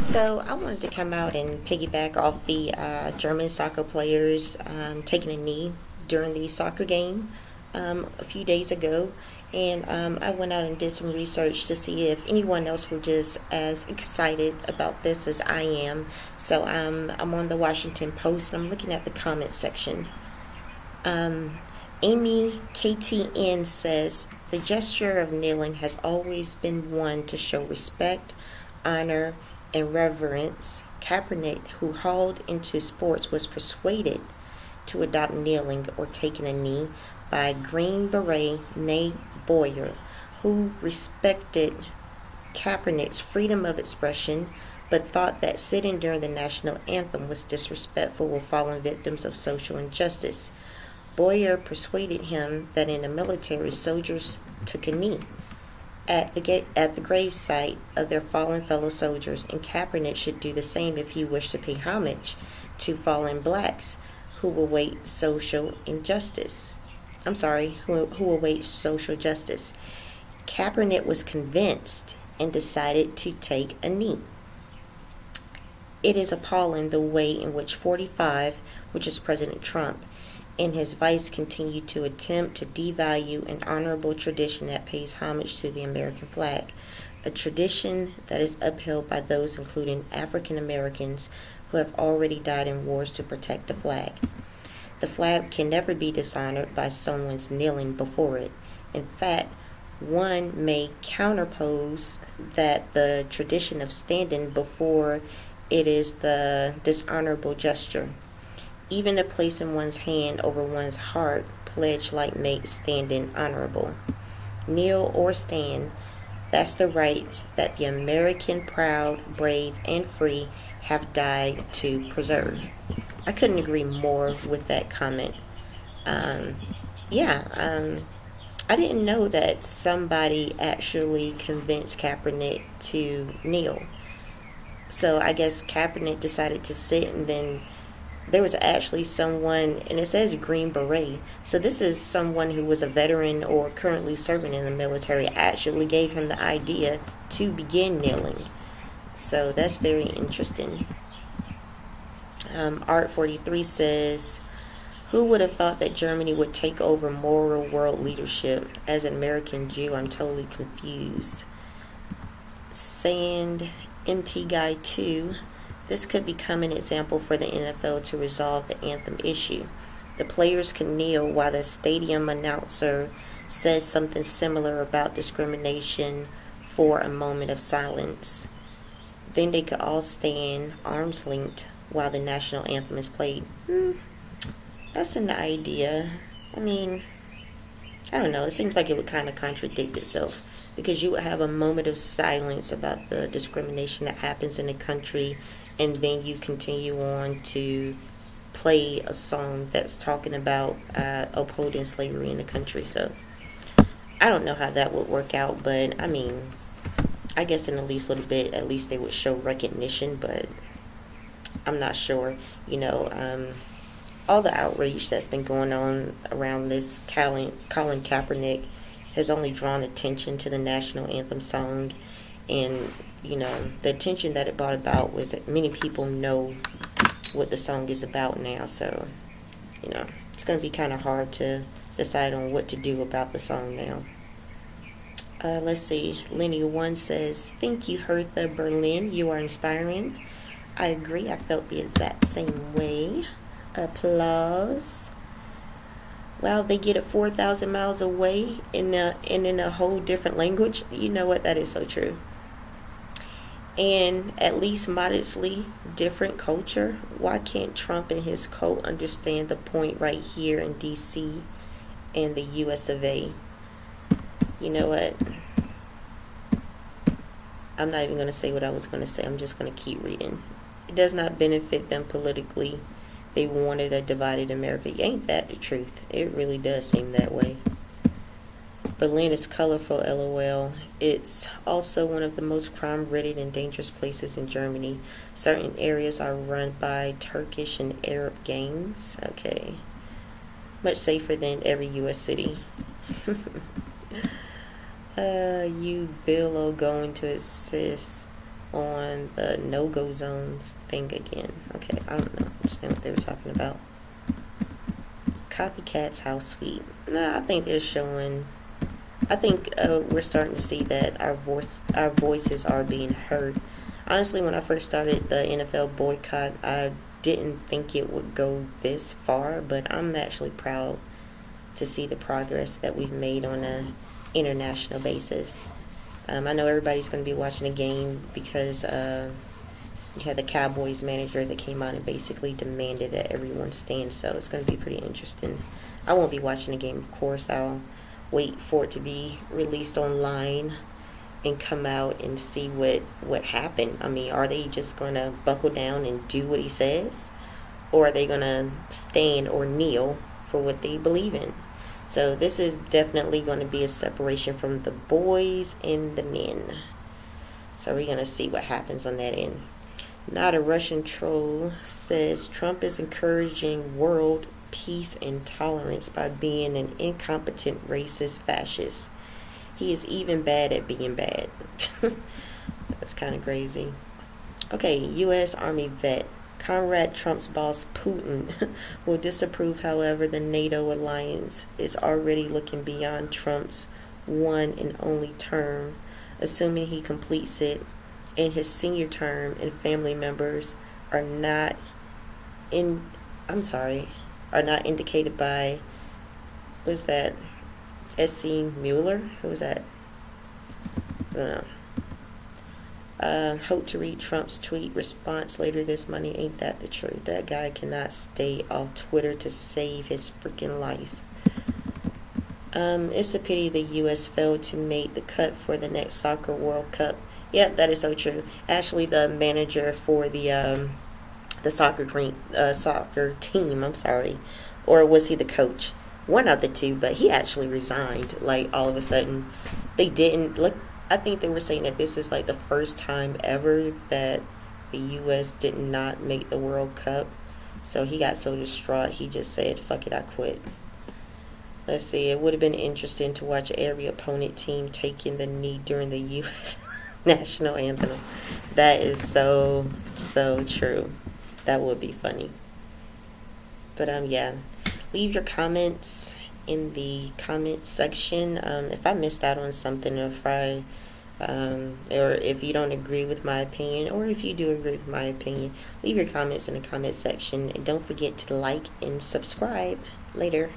So I wanted to come out and piggyback off the German soccer players taking a knee during the soccer game a few days ago. And I went out and did some research to see if anyone else were just as excited about this as I am. So I'm on the Washington Post and I'm looking at the comment section. Amy KTN says the gesture of kneeling has always been one to show respect, honor, and reverence. Kaepernick, who hauled into sports, was persuaded to adopt kneeling or taking a knee by Green Beret Nate Boyer, who respected Kaepernick's freedom of expression but thought that sitting during the national anthem was disrespectful of fallen victims of social injustice. Boyer persuaded him that in the military, soldiers took a knee at the grave site of their fallen fellow soldiers, and Kaepernick should do the same if he wished to pay homage to fallen blacks who await social injustice. Who await social justice. Kaepernick was convinced and decided to take a knee. It is appalling the way in which 45, which is President Trump, and his vice continue to attempt to devalue an honorable tradition that pays homage to the American flag, a tradition that is upheld by those including African Americans who have already died in wars to protect the flag. The flag can never be dishonored by someone's kneeling before it. In fact, one may counterpose that the tradition of standing before it is the dishonorable gesture. Even a placing one's hand over one's heart pledge like makes standing honorable. Kneel or stand, that's the right that the American proud, brave, and free have died to preserve. I couldn't agree more with that comment. I didn't know that somebody actually convinced Kaepernick to kneel. So I guess Kaepernick decided to sit, and then there was actually someone, and it says Green Beret, so this is someone who was a veteran or currently serving in the military, actually gave him the idea to begin kneeling. So that's very interesting. Art 43 says, who would have thought that Germany would take over moral world leadership? As an American Jew, I'm totally confused. Sand MT Guy 2, this could become an example for the NFL to resolve the anthem issue. The players can kneel while the stadium announcer says something similar about discrimination for a moment of silence. Then they could all stand arms linked while the national anthem is played. That's an idea. I mean, I don't know. It seems like it would kind of contradict itself, because you would have a moment of silence about the discrimination that happens in the country, and then you continue on to play a song that's talking about upholding slavery in the country. So I don't know how that would work out, but I mean, I guess in the least little bit, at least they would show recognition, but I'm not sure. All the outrage that's been going on around this Colin Kaepernick has only drawn attention to the national anthem song, and the attention that it brought about was that many people know what the song is about now. So it's going to be kind of hard to decide on what to do about the song now. Let's see. Lenny 1 says, thank you, Hertha Berlin. You are inspiring. I agree. I felt the exact same way. Applause. Wow, they get it 4,000 miles away and in a whole different language. You know what? That is so true. And at least modestly different culture. Why can't Trump and his cult understand the point right here in D.C. and the U.S. of A.? You know what? I'm not even going to say what I was going to say. I'm just going to keep reading. It does not benefit them politically. They wanted a divided America. Ain't that the truth? It really does seem that way. Berlin is colorful, LOL. It's also one of the most crime-ridden and dangerous places in Germany. Certain areas are run by Turkish and Arab gangs. Okay. Much safer than every U.S. city. You Bill going to assist on the no-go zones thing again. Okay, I don't know. Understand what they were talking about. Copycats, how sweet. Nah, I think they're showing. I think we're starting to see that our voices are being heard. Honestly, when I first started the NFL boycott, I didn't think it would go this far, but I'm actually proud to see the progress that we've made on an international basis. I know everybody's going to be watching the game because you had the Cowboys manager that came out and basically demanded that everyone stand, so it's going to be pretty interesting. I won't be watching the game, of course. I'll wait for it to be released online and come out and see what happened. I mean, are they just going to buckle down and do what he says? Or are they going to stand or kneel for what they believe in? So this is definitely going to be a separation from the boys and the men. So we're going to see what happens on that end. Not a Russian troll says Trump is encouraging world peace and tolerance by being an incompetent racist fascist. He is even bad at being bad. That's kind of crazy. Okay, U.S. Army vet. Conrad Trump's boss, Putin, will disapprove, however, the NATO alliance is already looking beyond Trump's one and only term, assuming he completes it, and his senior term and family members are not are not indicated by, what's that, S.C. Mueller? Who was that? I don't know. Hope to read Trump's tweet response later this money. Ain't that the truth? That guy cannot stay off Twitter to save his freaking life. It's a pity the U.S. failed to make the cut for the next soccer World Cup. Yep, that is so true. Actually, the manager for the soccer team, or was he the coach? One of the two, but he actually resigned. Like all of a sudden, they didn't look. I think they were saying that this is like the first time ever that the U.S. did not make the World Cup. So he got so distraught, he just said, fuck it, I quit. Let's see, it would have been interesting to watch every opponent team taking the knee during the U.S. national anthem. That is so true. That would be funny. But yeah, leave your comments in the comment section. If I missed out on something, or if you don't agree with my opinion, or if you do agree with my opinion, leave your comments in the comment section, and don't forget to like and subscribe. Later.